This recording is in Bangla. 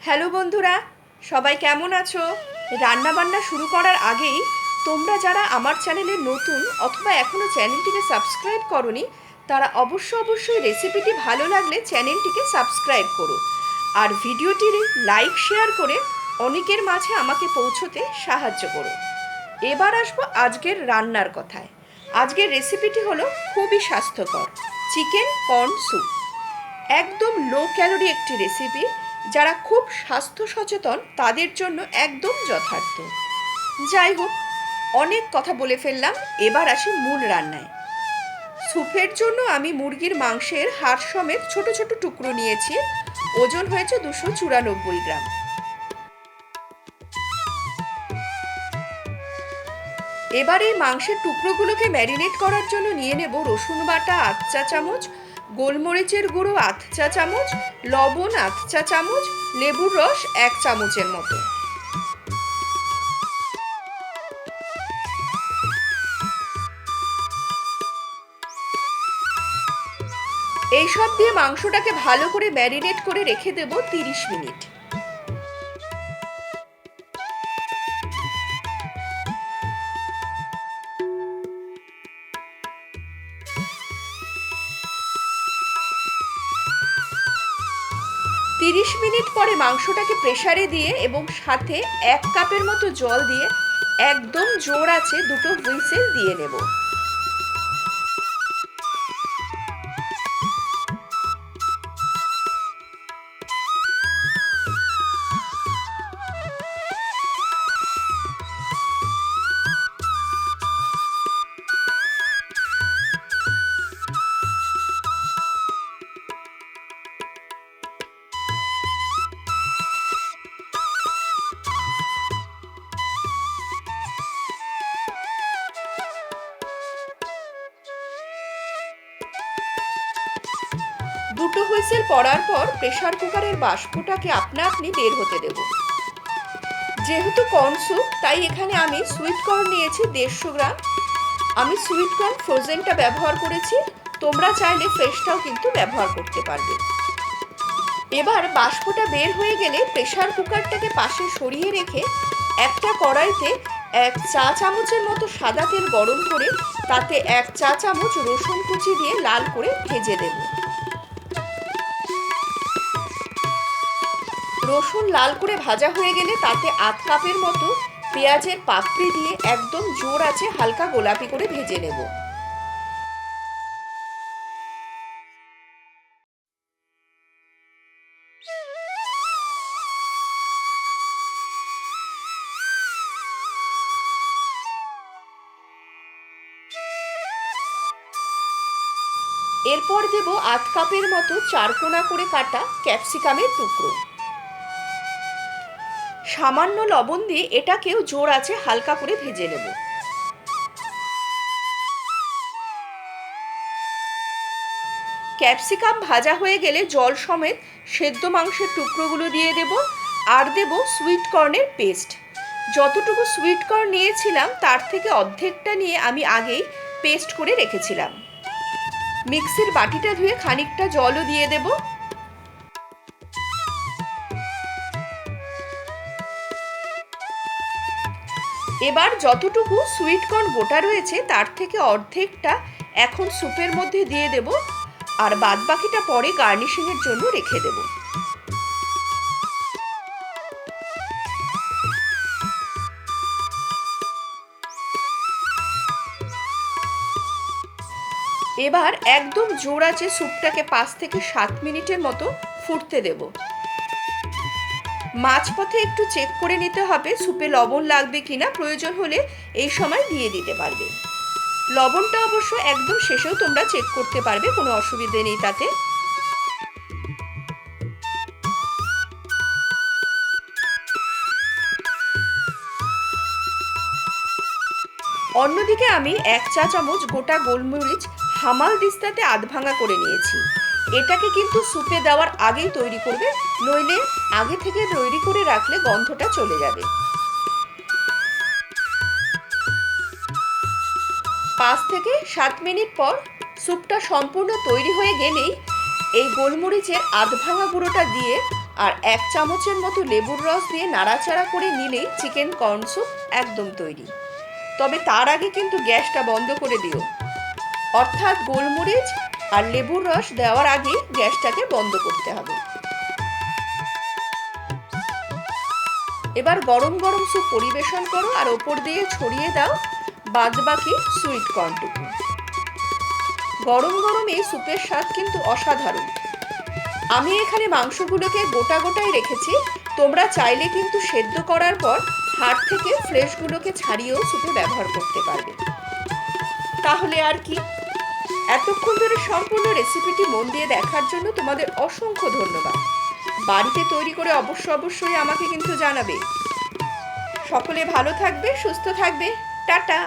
হ্যালো বন্ধুরা, সবাই কেমন আছো? রান্নাবান্না শুরু করার আগেই তোমরা যারা আমার চ্যানেলে নতুন অথবা এখনও চ্যানেলটিকে সাবস্ক্রাইব করোনি, তারা অবশ্যই রেসিপিটি ভালো লাগলে চ্যানেলটিকে সাবস্ক্রাইব করো আর ভিডিওটির লাইক শেয়ার করে অনেকের মাঝে আমাকে পৌঁছতে সাহায্য করো। এবার আসবো আজকের রান্নার কথায়। আজকের রেসিপিটি হলো খুবই স্বাস্থ্যকর চিকেন কর্ন স্যুপ। একদম লো ক্যালোরি একটি রেসিপি, যারা খুব স্বাস্থ্য সচেতন তাদের জন্য একদম যথার্থ। যাই হোক, অনেক কথা বলে ফেললাম, এবার আসি মূল রান্নায়। স্যুপের জন্য আমি মুরগির মাংসের হাড় সমেত ছোট ছোট টুকরো নিয়েছি। ওজন হয়েছে 294 গ্রাম। এবার এই মাংসের টুকরোগুলোকে ম্যারিনেট করার জন্য নিয়ে নেব রসুন বাটা 8 চা চামচ, গোলমরিচের গুঁড়ো 8 চা চামচ, লবণ 8 চা চামচ, লেবুর রস 1 চামচের মতো। এই সব দিয়ে মাংসটাকে ভালো করে ম্যারিনেট করে রেখে দেব 30 মিনিট। তিরিশ মিনিট পরে মাংসটাকে প্রেসারে দিয়ে এবং সাথে 1 কাপের মতো জল দিয়ে একদম জোর আছে 2 হুইসেল দিয়ে নেব। দুটো হুইসেল পড়ার পর প্রেসার কুকারের বাষ্পটাকে আপনা আপনি বের হতে দেব। যেহেতু কর্ন স্যুপ, তাই এখানে আমি সুইট কর্ন নিয়েছি 150 গ্রাম। আমি সুইট কর্ন ফ্রোজেনটা ব্যবহার করেছি, তোমরা চাইলে ফ্রেশটাও কিন্তু ব্যবহার করতে পারবে। এবার বাষ্পটা বের হয়ে গেলে প্রেসার কুকারটাকে পাশে সরিয়ে রেখে একটা কড়াইতে 1 চা চামচের মতো সাদা তেল গরম করে তাতে 1 চা চামচ রসুন কুচি দিয়ে লাল করে ভেজে দেব। রসুন লাল করে ভাজা হয়ে গেলে তাতে 1/2 কাপের মতো পেঁয়াজের পাপড়ি দিয়ে একদম জোর আছে হালকা গোলাপি করে ভেজে নেব। এরপর দেব 1/2 কাপের মতো চারকোনা করে কাটা ক্যাপসিকামের টুকরো। সামান্য লবণ দিয়ে এটাকেও জোর আছে হালকা করে ভেজে নেব। ক্যাপসিকাম ভাজা হয়ে গেলে জল সমেত সেদ্ধ মাংসের টুকরোগুলো দিয়ে দেব আর দেব সুইট কর্নের পেস্ট। যতটুকু সুইট কর্ন নিয়েছিলাম তার থেকে অর্ধেকটা নিয়ে আমি আগেই পেস্ট করে রেখেছিলাম। মিক্সির বাটিটা ধুয়ে খানিকটা জলও দিয়ে দেব। এবার যতটুকু সুইট কর্ন গোটা রয়েছে তার থেকে অর্ধেকটা এখন স্যুপের মধ্যে দিয়ে দেব আর বাদবাকিটা পরে গার্নিশিংয়ের জন্য রেখে দেব। এবার একদম জোর আছে স্যুপটাকে 5 থেকে 7 মিনিটের মতো ফুটতে দেব। মাঝপথে একটু চেক করে নিতে হবে স্যুপে লবণ লাগবে কিনা, প্রয়োজন হলে এই সময় দিয়ে দিতে পারবে। লবণটা অবশ্য একদম শেষেও তোমরা চেক করতে পারবে, কোনো অসুবিধে নেই তাতে। অন্যদিকে আমি 1 চা চামচ গোটা গোলমরিচ হামাল দিস্তাতে আধ ভাঙা করে নিয়েছি। এটাকে কিন্তু স্যুপে দেওয়ার আগেই তৈরি করবে, নইলে আগে থেকে তৈরি করে রাখলে গন্ধটা চলে যাবে। 5 থেকে 7 মিনিট পর স্যুপটা সম্পূর্ণ তৈরি হয়ে গেলেই এই গোলমরিচের আধ ভাঙা গুঁড়োটা দিয়ে আর 1 চামচের মতো লেবুর রস দিয়ে নাড়াচাড়া করে নিলেই চিকেন কর্ন স্যুপ একদম তৈরি। তবে তার আগে কিন্তু গ্যাসটা বন্ধ করে দিও, অর্থাৎ গোলমরিচ আর লেবুর রস দেওয়ার আগে গ্যাসটাকে বন্ধ করতে হবে। এবার গরম গরম স্যুপ পরিবেশন করো আর ওপর দিয়ে ছড়িয়ে দাও বাদবাকি সুইট কর্নটুকু। গরম গরম এই স্যুপের স্বাদ কিন্তু অসাধারণ। আমি এখানে মাংসগুলোকে গোটা গোটাই রেখেছি, তোমরা চাইলে কিন্তু সেদ্ধ করার পর হাড় থেকে ফ্লেশগুলোকে ছাড়িয়েও স্যুপে ব্যবহার করতে পারবে। তাহলে আর কি, এতক্ষণ ধরে সম্পূর্ণ রেসিপিটি মন দিয়ে দেখার জন্য তোমাদের অসংখ্য ধন্যবাদ। বাড়িতে তৈরি করে অবশ্যই আমাকে কিন্তু জানাবে। সকলে ভালো থাকবে, সুস্থ থাকবে। টাটা।